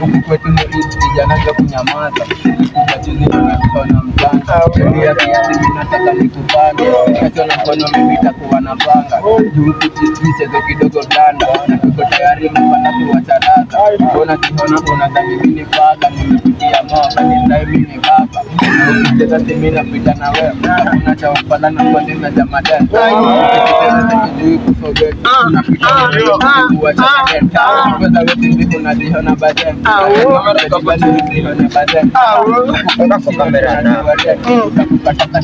Huku kwetu ni vijana ndio kunyamaza, na mtanga nataka nikupande kesho na mkono mimi nitakuwa na panga juu mchezo kidogo danda na tuko tayari mpanda kuwacharaka ona kiona unadhani mimi ni paka nimepitia moka ni time ni baba ukicheza mimi napita na wewe unacha ufala na kwa nini na madeni ukicheza sijui kusogea unapita kuwacharaka kwa sababu ndio unaziona baadaye kamera na kupata na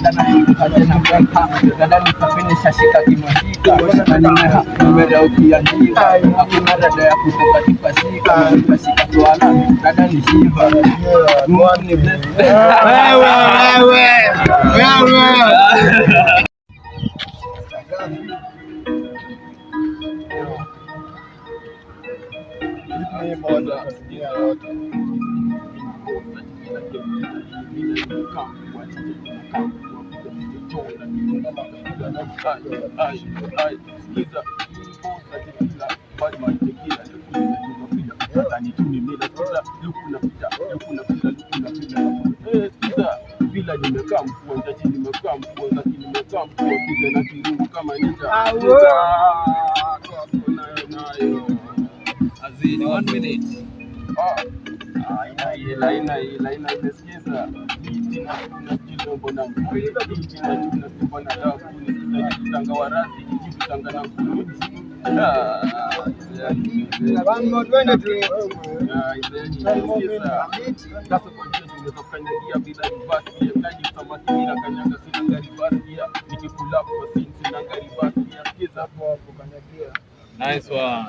dada nikafinisha shika kimashika na nimera ukiandika hakuna dada ya kutoka kipashika kipashika twala dada ni shiva mwani wewe vila nimekaa mkuanja chini nimekaa mkuanja chini nimekaa mkuanja na kirungu kama ninja nayo azini 1 minute ina imesikiza na kilo mbona na mbona dawa kutanga warazi kutanga na sasa kwa nini tumezokanyagia bila ribasi ya kaji samaki na kanyaga sina ribasi ya nikikula kwa sisi na ribasi ya sikiza hapo kanyagia nice one.